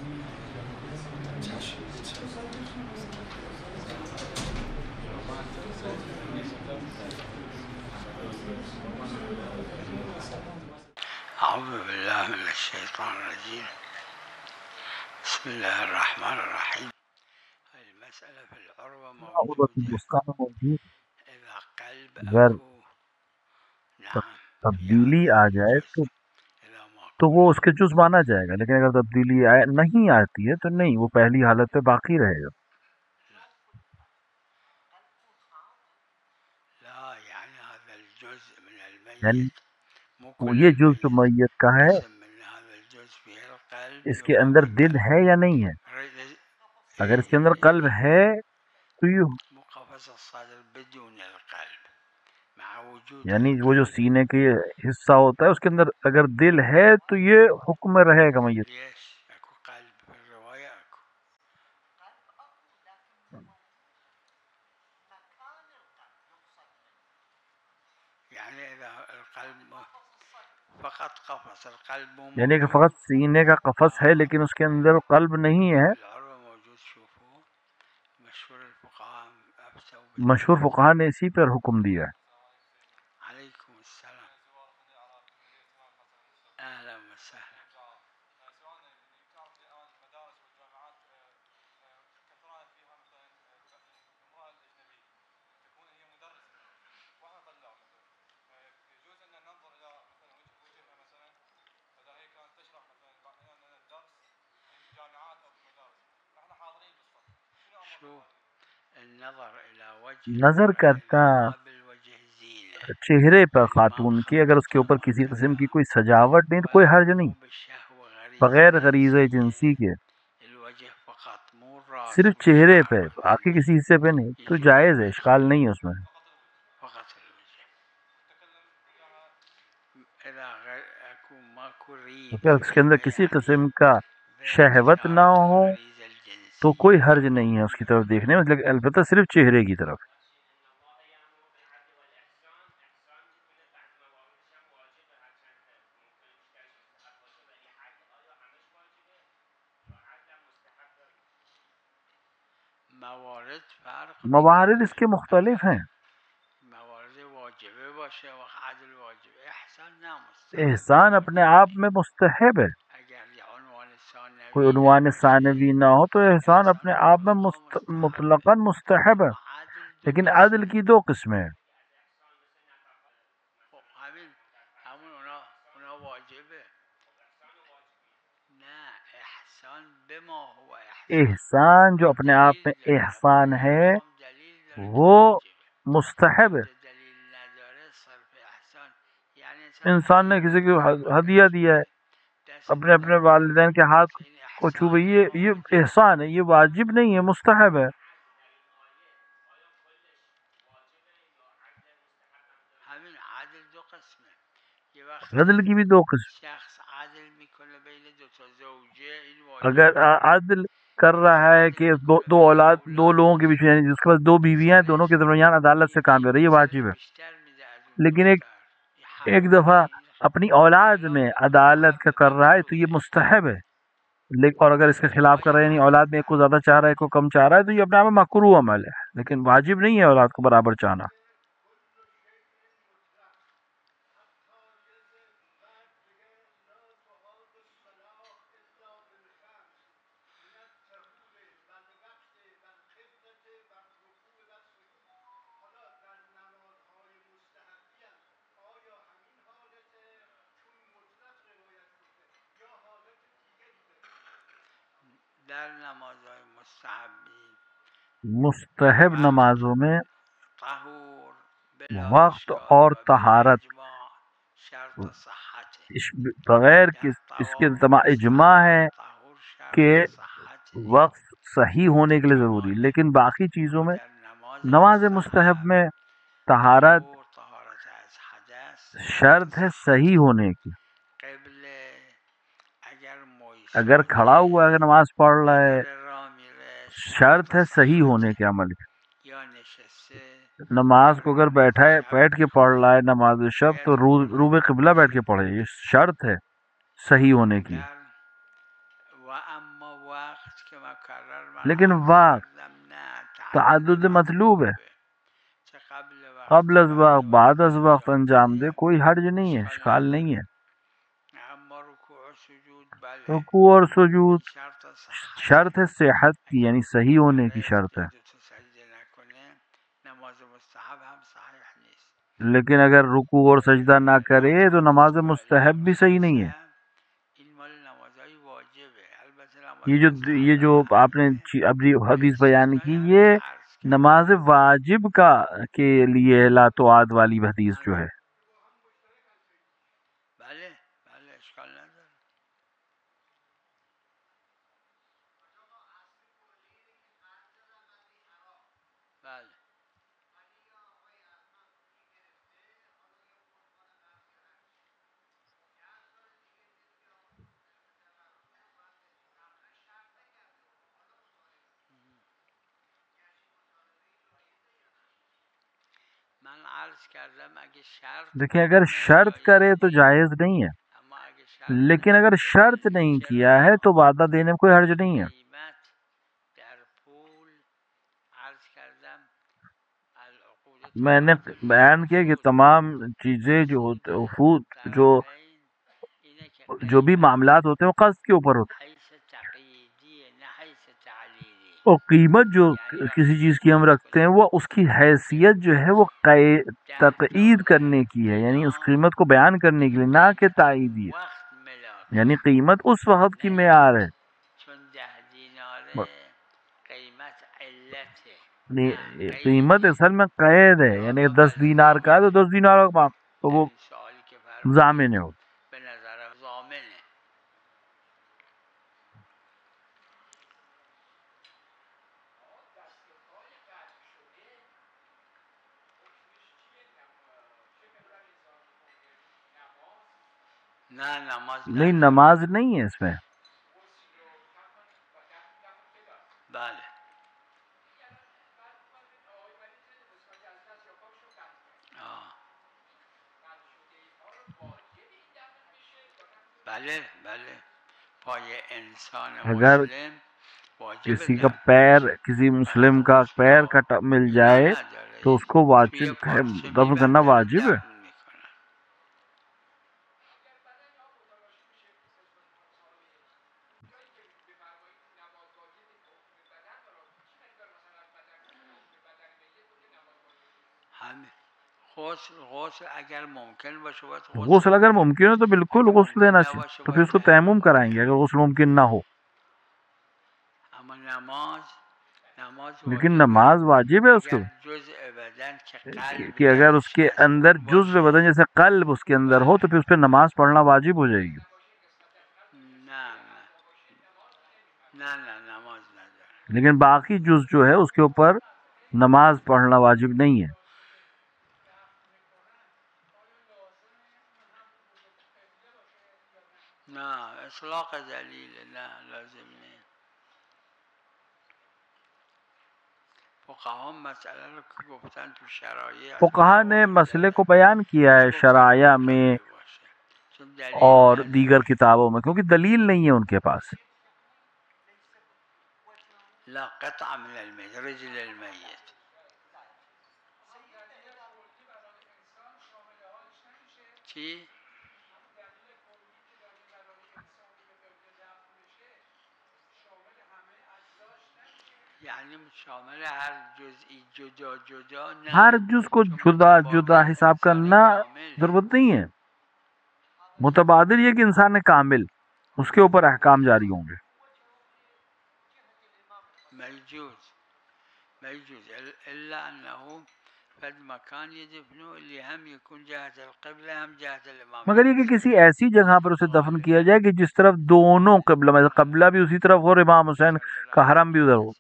اعوذ باللہ من الشیطان الرجیم بسم اللہ الرحمن الرحیم المسألہ فی العروہ عروة موجودہ الوثقی میں موجود اذا قلب اگر اکو نعم تبدیلی آ جائے جز اذا ما تو وہ اس قلب کے جز مانا جائے گا، لیکن اگر تبدیلی نہیں آتی ہے تو نہیں، وہ پہلی حالت پہ باقی رہے گا۔ لا يعني هذا الجزء من یعنی الميت مو كل یہ جز جو الميت میت کا ہے قسم من هذا الجزء فيه القلب اس کے اندر يقابل دل قلب ہے یا نہیں ہے؟ اگر اس کے اندر قلب ہے تو یہ مو قفص الصدر بدون القلب مع وجود یعنی وہ جو القلب سینے کے حصہ ہوتا ہے اس کے اندر اگر دل ہے تو یہ حکم میں رہے گا میت۔ ليش اكو قلب في الرواية اكو يعني اذا القلب فقط قفص القلب مو یعنی کہ موجود فقط سینے کا قفس ہے لیکن اس کے اندر قلب نہیں ہے۔ في العروة موجود شوفوا مشهور الفقهاء افتوا مشہور بالجواز فقہا نے اسی پر حکم دیا ہے۔ عليكم السلام اهلا وسهلا شوف النظر الى وجه نظر المرأة کرتا مقابل وجه زينة چہرے پر يعني ما خاتون کی اگر اس کے اوپر کسی خلق قسم هذا کی کوئی سجاوٹ نہیں تو کوئی حرج ولا نہیں، مو بالشهوة غريزة بغیر غریضہ جنسية جنسی کے، الوجه فقط مو الراس صرف چہرے والشعر پہ، باقی والبدن کسی حصے پہ نہیں تو يجوز جائز ہے، اشکال نہیں ہے اس میں۔ فقط الوجه اذا اكو ماكو اگر ريبة اس کے اندر کسی يعني قسم کا شہوت نہ بإشارة ہو الغريزة تو کوئی الجنسية حرج نہیں ہے اس کی طرف دیکھنے میں، لیکن البتہ صرف چہرے کی طرف۔ موارد فرق موارد اس میکنه کے مختلف ہیں، موارد واجبه باشه و عدل واجبه احسان نه مستحب احسان اپنے آپ میں مستحب ہے، اگر یه عنوان کوئی ثانوی عنوان نباشه ثانوی نہ ہو تو احسان احسان اپنے آپ میں مطلقا مستحب مطلقاً مستحب ہے، و عدل دو لیکن عدل قسمه کی دو قسمیں ہیں۔ همون اونا واجبه نه احسان بما هو احسان احسان جو اپنے آپ دلیل میں داره احسان این ہے مقام دلیل داره که وہ واجبه مستحب ہے۔ وقت دلیل نداره صرف احسان یعنی انسان انسان نے کسی کو ہدیہ دیا ہے، دست اپنے اپنے والدین کے ہاتھ این کو چھو، احسان یا یہ واجب احسان ہے، یہ واجب نہیں ہے، مستحب ہے۔ همین عدل دو قسمه یه عدل وقتی کی بھی دو قسم، شخص عدل میکنه بین دو تا زوجه این اگر واجبه عدل کر رہا ہے کہ دو اولاد، دو لوگوں کے بیچ میں، یعنی جس کے پاس دو بیویاں ہیں دونوں کے درمیان عدالت سے کام کر رہی ہے، یہ واجب ہے۔ بیشتر میده از اون لیکن دختر این ایک حرامه دفعہ این اپنی اولاد میں عدالت کا کر رہا ہے تو یہ مستحب ہے، لیکن اور اگر اس کے خلاف کر رہا ہے، یعنی اولاد میں ایک کو زیادہ چاہ رہا ہے ایک کو کم چاہ رہا ہے تو یہ اپنے آپ میں مکروہ عمل ہے، لیکن واجب نہیں ہے اولاد کو برابر چاہنا۔ در نمازهای مستحبی مستحب نمازوں میں طهور بلا وقت اشکال اور و طہارت بالاجماع شرط صحته بغیر در اس کے طواف اجماع مستحب ہے طهور کہ شرط صحته وقت صحیح ہونے کے لیے ضروری، کماله لیکن باقی چیزوں اما میں در نماز نماز مستحب مستحب میں طہارت طهور طهارت از حدث شرط شرط ہے صحیح صحته ہونے کی۔ قبله اگر اگر کھڑا ہوا ہے مایساده اگر نماز پڑھ و رہا ہے داره راه میره شرط شرط ہے صحیح ہونے صحته کے عمل کی۔ یا نشسته نماز کو اگر نماز بیٹھا ہے شب بیٹھ کے پڑھ میخونه رہا ہے نماز شب تو باید رو به قبلہ بیٹھ کے پڑھے، یہ شرط ہے صحیح ہونے کی۔ در اما وقت که مکرر من لیکن عرض وقت کردم نه تعدد مطلوب ہے، چه قبل وقت قبل از وقت بعد از وقت انجام دے، بده کوئی حرج نہیں ہے، اشکال نہیں ہے۔ اما رکوع و سجود بله رکوع اور سجود شرط صحت شرط ہے صحت کی، یعنی صحیح ہونے کی شرط ہے، دو تا سجده نکنه نماز مستحب هم صحیح نیست. لیکن اگر رکوع اور سجدہ نہ کرے تو نماز مستحب بھی صحیح نہیں ہے۔ این مال نمازهای واجبه. البته یہ جو آپ نے ابھی حدیث بیان کی، یہ نماز واجب کا کے لیے لا تعاد والی حدیث جو ہے، بله بله اشکال نداره. بله من عرض کردم اگه شرط دیکھیں اگر شرط کرے تو جائز نہیں ہے، اما اگه شرط لیکن اگر شرط نہیں کیا ہے تو وعدہ دینے میں کوئی حرج نہیں ہے۔ قیمت در پول عرض کردم العقود میں نے بیان کیا کہ تمام چیزیں جو وفود جو بھی معاملات ہوتے ہیں وہ قصد کے اوپر ہوتے ہیں، حیث تقییدی نه حیث تعلیلی، اور قیمت جو کسی چیز کی ہم رکھتے ہیں وہ اس کی حیثیت جو ہے وہ تقعید کرنے کی ہے، یعنی اس قیمت کو بیان کرنے کے لیے، نہ کہ تائیدی ہے، وقت ملاک یعنی قیمت اس وقت کی معیار ہے، چون 10 دیناره قیمت علته قیمت اصل میں قید ہے، یعنی 10 دینار کا ہے تو 10 دینار کا تو وہ این سوالی که فرمودید ضامن ہے۔ به نظرم ضامنه. نه نماز نہیں نماز نہیں ہے اس میں، بله بله بله پای انسان اگر مسلم واجب کسی کا پیر کسی مسلم کا پیر کٹ مل جائے تو اس کو واجب دفن کرنا واجب ہے۔ غسل اگر ممکن باشه باید غسل اگر ممکن ہو تو بالکل غسل دینا چاہیے، تو پھر اس کو تیمم کرائیں گے اگر غسل ممکن نہ ہو، اما نماز لیکن نماز واجب ہے اس کو، جزء بدن که قلب کہ اگر اس کے اندر جزو بدن جیسے قلب اس کے اندر ہو تو پھر اس پہ نماز پڑھنا واجب ہو جائے گی۔ نه نه نه نماز نداره، لیکن باقی جز جو ہے اس کے اوپر نماز پڑھنا واجب نہیں ہے۔ نه اطلاق دلیل نه لازم نیست. فقها مسئله رو که گفتن تو شرایع فقہا نے مسئلے کو بیان کیا ہے شرائع میں اور دیگر کتابوں میں، کیونکہ دلیل نہیں ہے ان کے پاس۔ لا قطع من المیت رجل المیت چی؟ یعنی شامل ہر جزئی جدا جدا نه، ہر جز کو جدا جدا حساب کرنا ضرورت نہیں ہے، متبادل یہ کہ انسان کامل اس کے اوپر احکام جاری ہوں گے۔ میجوز الا انه فد مکان یدفنو اللي هم يكون جهت القبلة هم جهت الامام، مگر یہ کہ کسی ایسی جگہ پر اسے دفن کیا جائے کہ جس طرف دونوں قبلہ، مثلا قبلہ بھی اسی طرف اور امام حسین کا حرم بھی ادھر ہو۔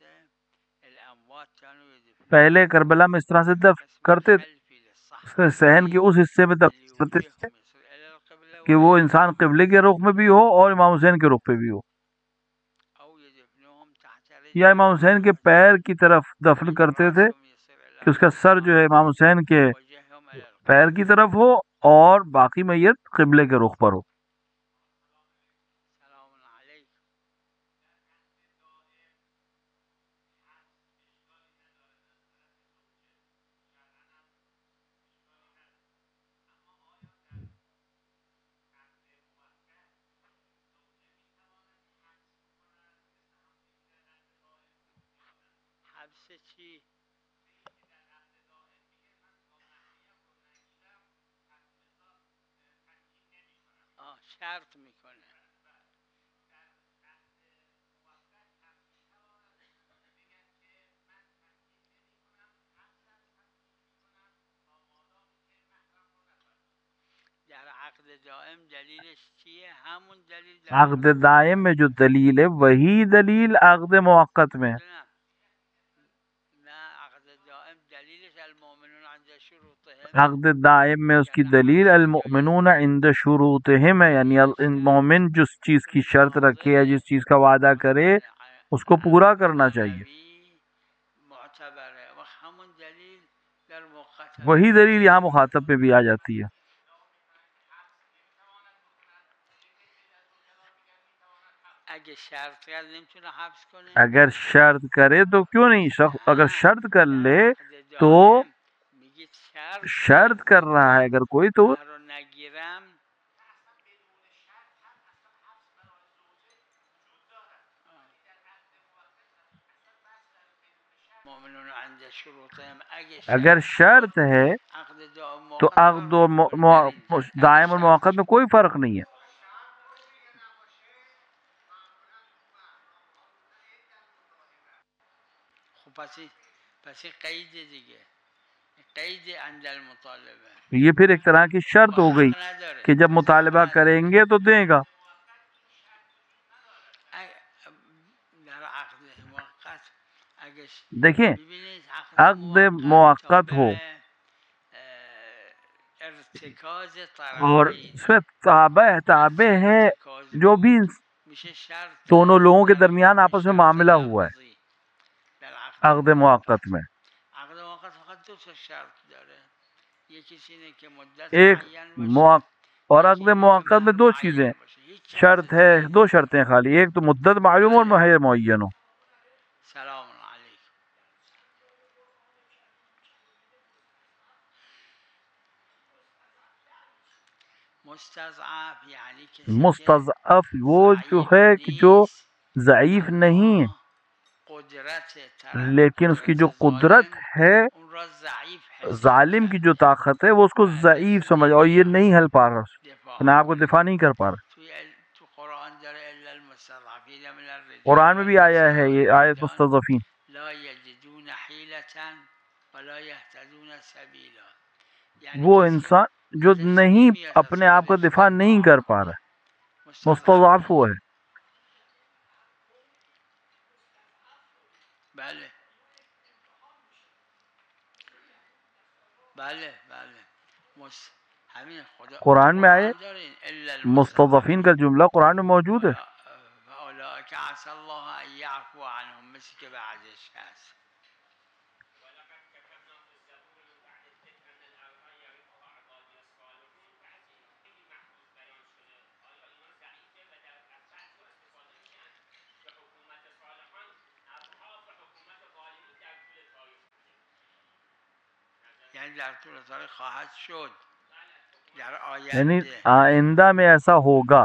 پہلے کربلا میں اس طرح سے دفن کرتے تھے، صحن کے اس حصے میں دفن کرتے تھے کہ وہ انسان قبلے کے رخ میں بھی ہو اور امام حسین کے رخ پہ بھی ہو، یا امام حسین کے پیر کی طرف دفن کرتے تھے کہ اس کا سر جو ہے امام حسین کے پیر کی طرف ہو اور باقی میت قبلے کے رخ پر ہو۔ حبس چی؟ شرط میکنه. در عقد دائم دلیلش چیه؟ همون دلیل در عقد دائم میں جو دلیل ہے وہی دلیل عقد موقت میں. نہ عقد دائم دلیلش المؤمنون عند شروطهم. عقد دائم میں اس کی دلیل المؤمنون عند شروطہم ہے، یعنی مومن جس چیز کی شرط رکھے یا جس چیز کا وعدہ کرے اس کو پورا کرنا چاہیے. معتبر ہے. همون دلیل در موقت وہی دلیل یہاں مخاطب پہ بھی آ جاتی ہے. اگه شرط کرد نمیتونه حبس کنه. اگر شرط کرے تو کیوں نہیں، شخص اگر شرط کر لے تو میگید شرط شرط کر رہا ہے اگر کوئی تو رو نگیرم مؤمنون عند شروطهم. اگر شرط ہے تو عقد و دائم اور موقت میں کوئی فرق نہیں ہے. پس قید دیگه، قید عند المطالبه. یہ پھر ایک طرح کی شرط ہو گئی کہ جب مطالبہ کریں گے تو دے گا. در عقد موقت دیکھیں عقد موقت ہو ارتکاز اور طرفین اس میں تابع ہے جو بھی دونوں لوگوں کے درمیان آپس میں معاملہ ہوا ہے. عقد موقت میں عقد موقت فقط دو تا شرط داره. یکیش اینه که مدت ایک معین باشه، اور عقد موقت میں دو چیزیں شرط ہے، دو شرطیں خالی، ایک تو مدت معلوم اور مہر معین ہو. سلام علیکم. مستضعف یعنی کسی مستضعف وہ جو ہے کہ جو ضعیف نہیں ہے لیکن اس کی جو قدرت ہے ظالم کی جو طاقت ہے وہ اس کو ضعیف سمجھ اور یہ نہیں ہل پا رہا، اپنے آپ کو دفاع نہیں کر پا رہا. قرآن میں بھی آیا ہے یہ آیت مستضعفین. لا یجدون حیلة ولا یهتدون سبیلا. وہ انسان جو نہیں اپنے آپ کا دفاع نہیں کر پا رہا، مستضعف وہ ہے. بله بله بله. قرآن میں آئے مستضعفین کا جملہ قرآن میں موجود ہے. اولئک عسى الله ان يعفو عنهم، مثل که بعدش هست. یعنی در طول تاریخ خواهد شد، در یعنی آینده. آئندہ میں ایسا ہوگا.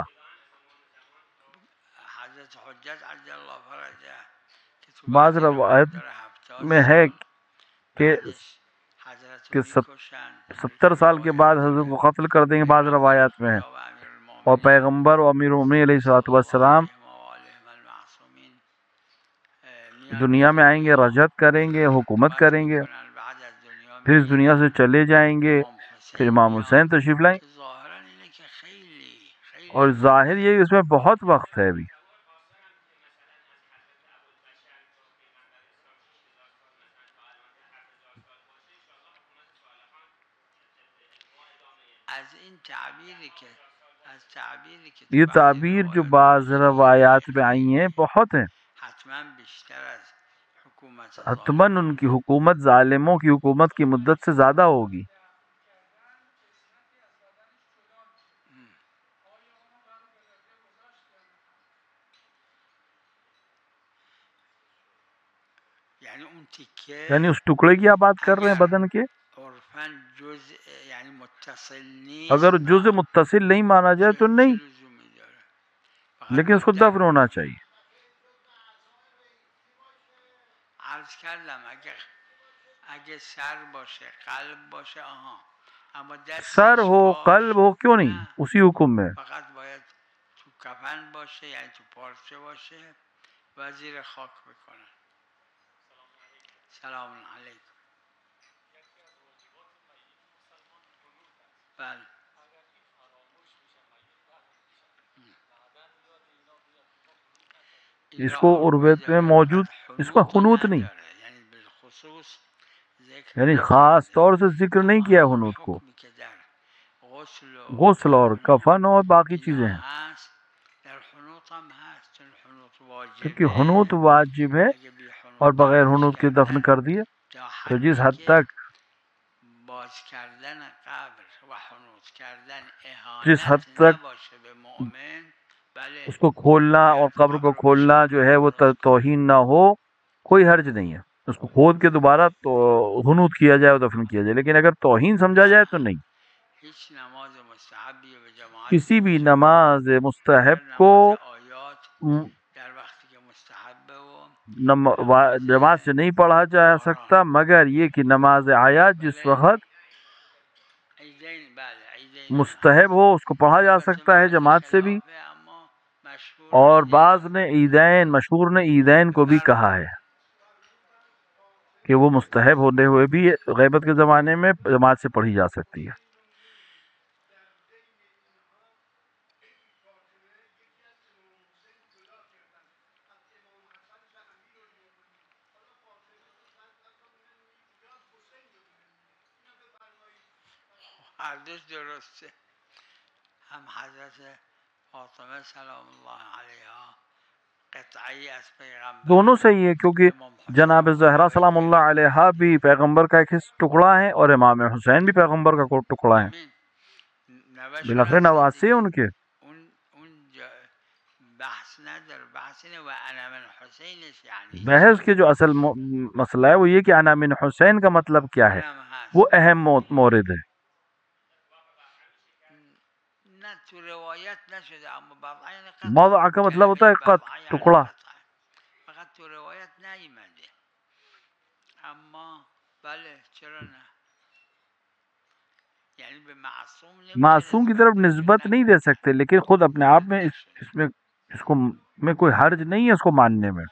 حضرت حجت عجل اللہ فرجہ بعض روایت میں ہے کہ 70 سال کے بعد حضرت کو قتل کر دیں گے، بعض روایات میں ہے. اور پیغمبر و امیر المومنین علیہ الصلوۃ والسلام دنیا میں آئیں گے، رجعت کریں گے، حکومت کریں گے، پھر اس دنیا سے چلے جائیں گے، پھر امام حسین تشریف لائیں. اور ظاہر یہ اس میں بہت وقت ہے ابھی. یہ تعبیر جو بعض روایات میں آئی ہیں بہت ہیں. حتماً ان کی حکومت ظالموں کی حکومت کی مدت سے زیادہ ہوگی. یعنی اس ٹکڑے کی آپ بات کر رہے ہیں بدن کے، اگر جزء متصل نہیں مانا جائے تو نہیں، لیکن اس کو دفن ہونا چاہیے. عرض کردم اگه سر باشه قلب باشه آها، اما دستش سر ہو قلب ہو کیوں نہیں، نه، اسی حکم میں. فقط باید تو کفن باشه، یعنی تو پارچه باشه و زیر خاک بکنن. سلام علیکم. بله اس کو عربت میں موجود، اس کو حنوت نہیں، یعنی بالخصوص یعنی خاص طور سے ذکر نہیں کیا حنوت کو. غسل اور کفن اور باقی چیزیں ہیں، کیونکہ حنوت واجب ہے اور بغیر حنوت کے دفن کر دیے تو جس حد تک باز کردن قبر و حنوت کردن جس حد اهانت تک نباشه به مؤمن. بله اس کو کھولنا اور قبر کو کھولنا جو ہے وہ توہین نہ ہو، کوئی حرج نہیں ہے. اس کو کھود کے دوبارہ تو حنوت کیا جائے اور دفن کیا جائے، لیکن اگر توہین سمجھا جائے تو نہیں. هیچ نماز مستحبی به جماعت کسی بھی نمیشه. نماز مستحب اگر کو نماز آیات در وقتی که مستحبه و جماعت سے نہیں پڑھا جا سکتا، مگر یہ کہ نماز آیات جس وقت عیدین، بله عیدین مستحب ہو اس کو پڑھا جا سکتا ہے جماعت سے بھی. اما مشهور اور عیدین بعض نے عیدین، مشہور نے عیدین کو بھی کہا ہے کہ وہ مستحب ہوتے ہوئے بھی غیبت کے زمانے میں جماعت سے پڑھی جا سکتی ہے. هر دوش درسته. هم حضرت فاطمه سلام الله علیها قطعی از پیغمبر، دونوں صحیح ہے، کیونکہ امام حسین جناب زہرا سلام اللہ علیہ بھی پیغمبر کا ایک ٹکڑا ہے اور امام حسین بھی پیغمبر کا ٹکڑا ہے، همین نوشون بالآخر هستن نواسے دیگه. ان کے. اون بحث نداره، بحث اینه و انا من حسینش یعنی بحث کے جو اصل مسئلہ ہے وہ یہ کہ انا من حسین کا مطلب کیا ہے، اونم هست. وہ اہم مورد ہے. نه تو روایت نشده، اما بضع یعنی قطع. موضع کا مطلب ہوتا ہے کلمه بضع یعنی ٹکڑا. قطع، فقط تو روایت نیامده. اما بله چرا نه، یعنی به معصوم نمیشه معصوم کی طرف نسبت نہیں دے سکتے، لیکن خود اپنے آپ میں اس کو میں کوئی حرج نہیں ہے اس کو ماننے میں.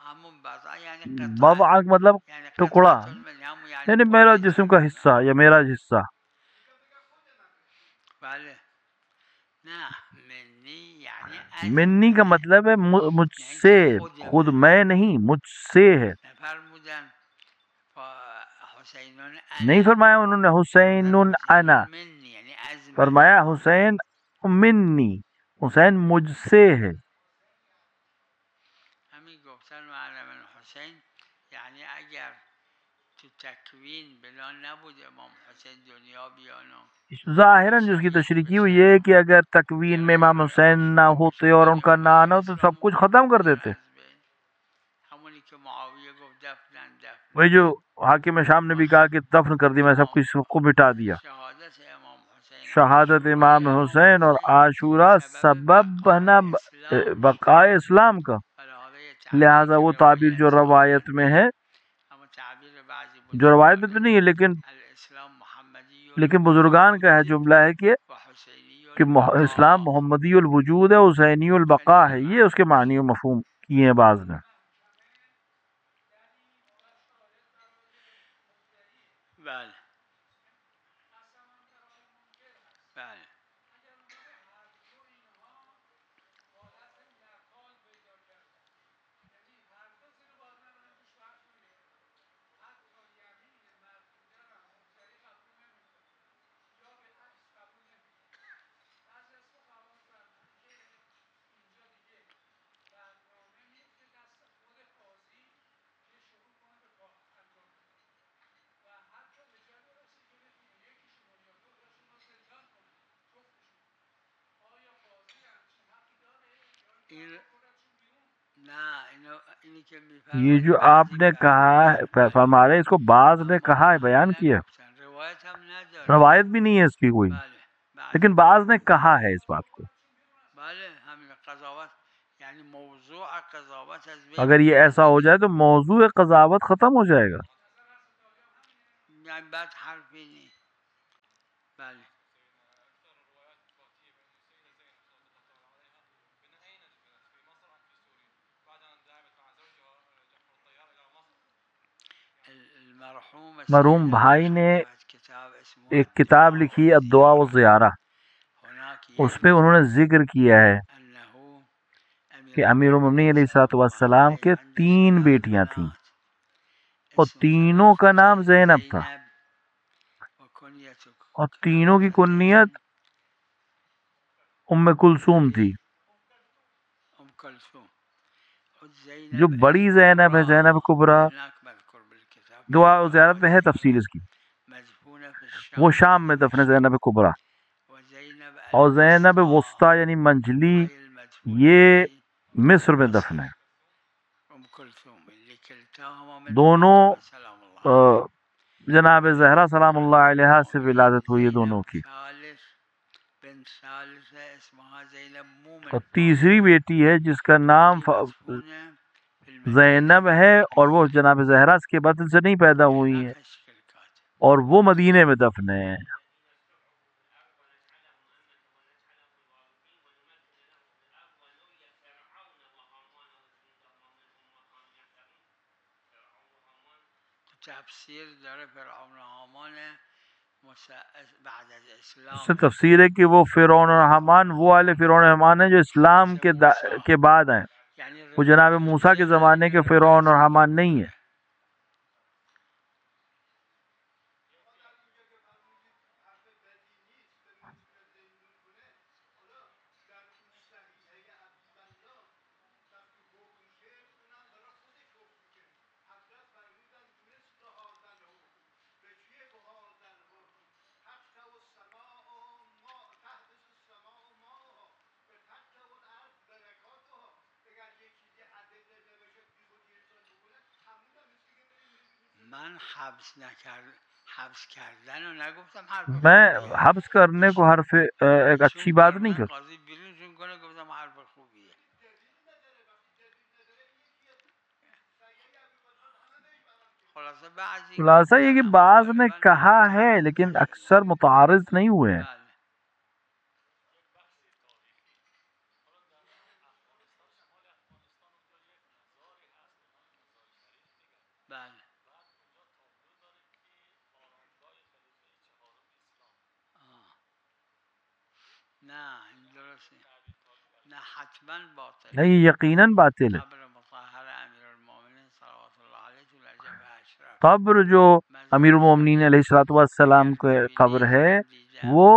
همون بضع یعنی قطع، بضع کا مطلب یعنی ٹکڑا، قطعة من همون یعنی میرا جسم کا حصہ یا میرا حصہ. بله نه منی یعنی از منی کا مطلب ہے مجھ سے، خود میں نہیں مجھ سے ہے. نفرمودن حسینون نہیں فرمایا انہوں نے حسین انا، منی یعنی از من. فرمایا حسین منی، حسین مجھ سے ہے. همین گفتن و انا من حسین یعنی اگر تو تکوین بلا نبود امام حسین دنیا بیانو. ظاہراً جس کی تشریح کی وہ یہ کہ اگر تکوین میں امام حسین نہ ہوتے اور ان کا نہ آنا ہو تو سب کچھ ختم کر دیتے. همونی که معاویه گفت دفنن دفن، وہی جو حاکم شام نے بھی کہا کہ دفن کر دی، میں سب کچھ کو مٹا دیا. شهادت امام حسین، شہادت امام حسین اور عاشورہ سبب بنا بقائے اسلام کا، لہذا وہ تعبیر جو روایت میں ہے، جو روایت میں تو نہیں ہے لیکن بزرگان کا ہے جملہ ہے کہ اسلام محمدی الوجود ہے، حسینی البقاء ہے. یہ اس کے معنی و مفہوم کیے ہیں بعض نے. بله بله یہ جو آپ نے کہا ہے فرما رہے اس کو بعض نے کہا ہے، بیان کیا. روایت هم نداره. روایت بھی نہیں ہے اس کی کوئی، بله بله لیکن بعض نے کہا ہے اس بات کو. بله همین قضاوت یعنی موضوع قضاوت از بین اگر یہ میره ایسا ہو جائے تو موضوع قضاوت ختم ہو جائے گا. یعنی بد حرفی نیست. بله المرحوم مرحوم السید بھائی نے کتاب اسمه ایک کتاب الدعاء لکھی الدعاء والزیارہ، هناك اس پہ انہوں نے ذکر کیا ہے انه کہ امیر المومنین علیہ الصلوۃ والسلام کے 3 بیٹیاں تھیں اور تینوں کا نام زینب تھا اور تینوں کی کنیت ام کلثوم تھی. ام کلثوم جو بڑی زینب ہے، زینب کبریٰ، دعا و زیارت میں ہے تفصیل اس کی، وہ شام میں دفن ہے زینب کبریٰ. اور زینب وسطیٰ یعنی منجلی یہ مصر میں دفن ہے. دونوں جناب زہرا سلام اللہ علیہا سے ولادت ہوئی ہے دونوں کی. اور تیسری بیٹی ہے جس کا نام زینب ہے اور وہ جناب زہرا کے بدن سے نہیں پیدا ہوئی ہیں اور وہ مدینے میں دفن ہے. تفسیر داره فرعون و هامان بعد از اس اسلام سے تفسیر ہے کہ وہ فرعون اور حامان وہ والے فرعون اور حامان ہیں جو اسلام کے بعد ہیں، یعنی وہ جناب موسیٰ کے زمانے کے فرعون اور حامان نہیں ہیں. من حبس کردن رو نگفتم حرف میں خوبیه حبس کرنے کو حرف ایک اچھی بات نہیں من کرتا. قاضی بیرونشون کنه گفتم حرف خوبیه. خلاصه بعضی خلاصہ یہ کہ گفتن اما بعض نے غالبا کہا ہے متعارض لیکن نشده. اکثر متعارض نہیں ہوئے ہیں. بله بله نه این درست نیست. نه حتما باطله. نہیں یہ یقیناً باطل ہے. قبر مطهر امیرالمومنین صلوات الله علیه تو نجف اشرف قبر جو امیر المومنین علیہ الصلوۃ والسلام اگر کے قبر ببینید ہے من دیدم وہ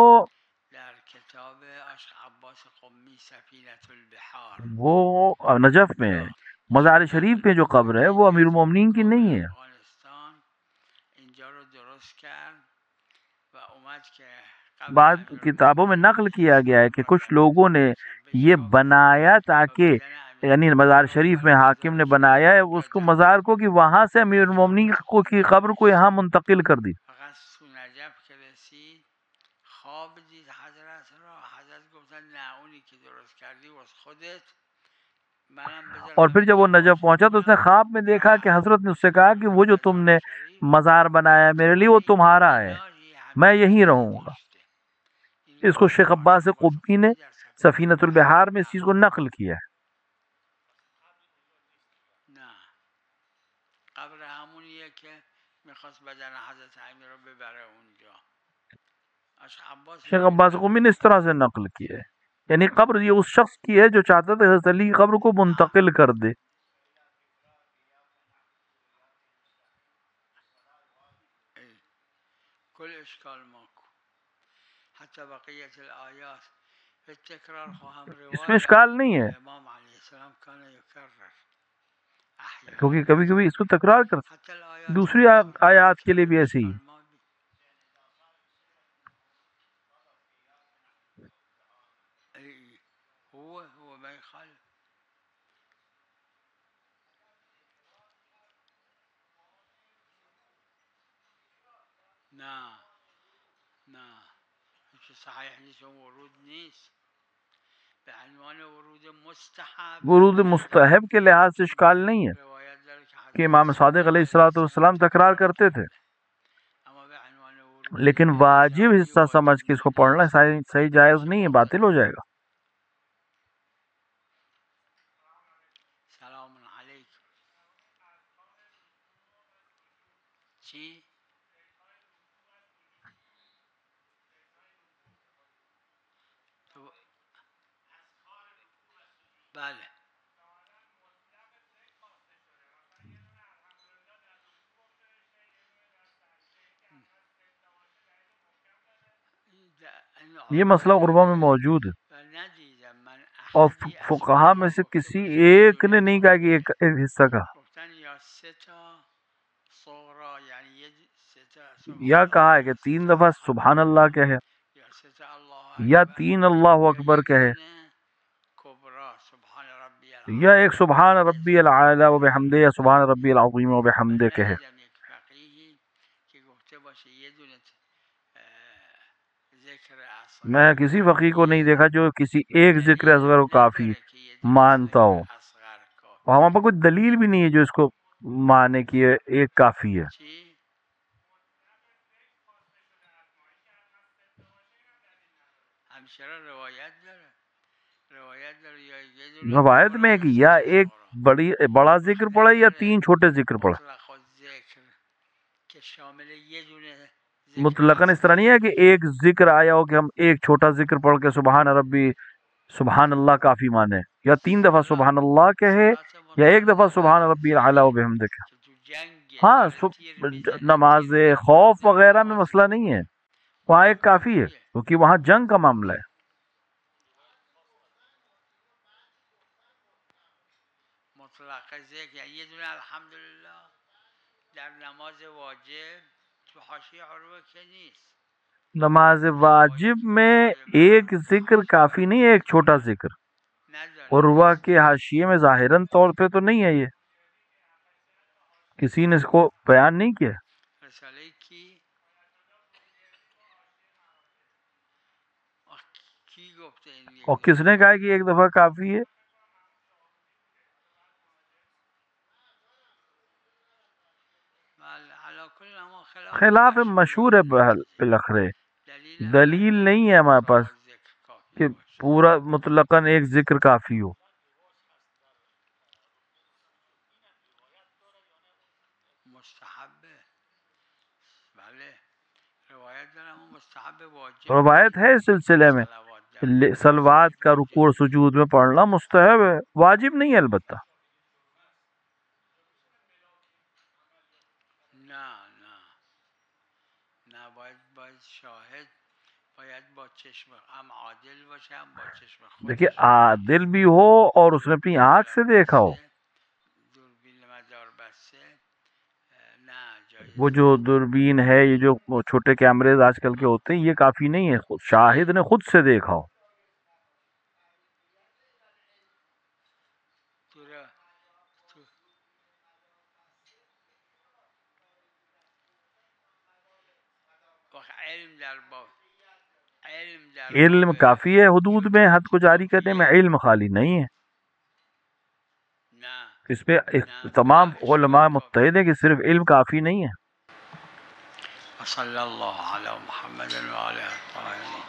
در کتاب عشق عباس قمی سفینة البحار وہ نجف میں ہے. مزار شریف میں جو قبر ہے وہ امیر المومنین کی نہیں ہے. افغانستان اینجا رو درست کرد و اومد که قبر بعض امیرالمومنین کتابوں میں نقل کیا گیا ہے کہ کچھ رفع لوگوں نے یہ بشکافید بنایا و تاکہ بدن یعنی امیرالمومنین مزار رو شریف میں بر حاکم مزار نے شریف بنایا ہے اس کو منتقل مزار کو کہ وہاں سے امیر المومنین کو کی قبر کو یہاں منتقل کر دی. فقط تو نجف که رسید خواب دید حضرت را. حضرت گفتن نه اونی که درست کردی واسه خودت منم بذار اور پھر همین جب وہ جا نجف باشه پہنچا تو اس نے خواب میں دیکھا کہ حضرت نے اس سے کہا کہ وہ جو تم نے مزار بنایا میرے لیے وہ تمہارا ہے، میں یہیں رہوں گا. اس کو شیخ عباس قمی نے سفینۃ البحار میں اس چیز کو نقل کیا ہے. نه قبر همونیه که میخواست بدن حضرت امیر رو ببره اونجا. عشق عباس شیخ عباس قمی نے اس طرح سے نقل کیا ہے، یعنی قبر یہ اس شخص کی ہے جو چاہتا تھا حضرت علی کی قبر کو منتقل کر دے. کل اشکال ماکو حتی بقیت الآیات به تکرار خواهم اس میں روایت اشکال نہیں ہے امام علیہ السلام کان یکرر احیانا کیونکہ کبھی کبھی اس کو تکرار کر حتی الآیات دوسری آیات کے لیے بھی ایسے ہی. هو ما يخالف. نه نه که صحیح نیست و ورود نیست به عنوان ورود مستحب ورود مستحب کے لحاظ سے اشکال نہیں ہے روایت داره که کہ امام صادق علیہ السلام تکرار کرتے تھے، اما به عنوان ورود لیکن واجب حصہ سمجھ کے اس کو پڑھنا صحیح جائز نہیں ہے، باطل ہو جائے گا. سلام علیکم. چی؟ بله یہ مسئلہ غربا میں موجود ہے، ندیدم من اور احدی از فقہا میں سے کسی ایک نے نہیں کہا کہ ایک حصہ کا، گفتن یا سه تا صغرا یعنی یه سه تا یا سبحان کہا ہے الله کہ 3 دفعہ سبحان اللہ کہے، یا سه تا الله یا اکبر 3 اللہ یا اکبر یک کہے، دونه کبرا سبحان ربی یا العظیم ایک سبحان ربی العالی و بحمدہ یا سبحان ربی العظیم و بحمدہ من کہے. ندیدم یک فقیهی که گفته باشه یه دونه ذکر اصغر میں کسی فقیہ کو نہیں دیکھا جو کسی ایک ذکر دلیل اصغر کو کافی نداره که یه دونه مانتا ہو، ذکر اصغر کافی اور ہمارے پاس کوئی دلیل بھی نہیں ہے جو اس کو مانے کہ یہ ایک کافی ہے. چی؟ همچنان روایت داره یا یه دونه روایت کبرا میں ہے یا کہ سه یا تا ایک صغرا بڑا ذکر وقت پڑھے یا نداره 3 چھوٹے ذکر پڑھے. مطلق الذکر که شامل یه دونه ذکر مطلقاً اس طرح اصغر نہیں ہے کہ ایک ذکر آیا ہو کہ ہم ایک چھوٹا ذکر پڑھ کے سبحان ربی سبحان اللہ کافی مانے، یا 3 دفعہ سبحان اللہ کہے صلات یا ایک دفعہ سبحان متعلقه ربی به الاعلی و بحمدہ کہے. که تو جنگ ہاں داره تیر میزنه نماز تیر میندازه خوف در وغیرہ میں نماز مسئلہ نہیں ہے، وہاں ایک کافی ہے کافیه کیونکہ وہاں جنگ کا معاملہ ہے. مطلق ذکر یعنی یه دونه الحمدلله در نماز واجب تو حاشیه عروه که نیست نماز واجب میں ایک ذکر کافی نہیں ہے، ایک چھوٹا ذکر. نداره عروہ کے حاشیے میں ظاہراً طور پہ تو نہیں ہے، یہ کسی نے اس کو بیان نہیں کیا. رساله کی کی گفته این یک اور دونه کس نے کہا کہ ایک دفعہ کافی ہے؟ بله علی کل اما خلاف خلاف مشهور مشہور ہے بالاخرے، دلیل دلیل نہیں ہے ہمارے پاس مطلق ذکر کافی کہ باشه پورا مطلقاً ایک ذکر کافی ہو. مستحبه بله روایت دارم اون مستحب واجب روایت ہے اس سلسلے میں صلوات در سلوات کا رکوع اور سجود میں پڑھنا مستحب ہے، واجب نہیں ہے البتہ. نه باید شاهد باید با چشم هم عادل باشه هم با چشم دیکھیے خودش عادل بھی ہو اور اس نے اپنی آنکھ سے دیکھا ہو. دوربین مدار بسته نه جایز وہ جو دوربین ہے، یہ جو چھوٹے کیمرے آج کل کے ہوتے ہیں، یہ کافی نہیں ہے، خود شاہد نے خود سے دیکھا ہو. علم علم کافی ہے حدود میں حد کو جاری کرنے میں، علم خالی نہیں ہے. اس پہ تمام علماء متحد ہیں کہ صرف علم کافی نہیں ہے. صلی اللہ علی محمد و آلہ الطاہرین.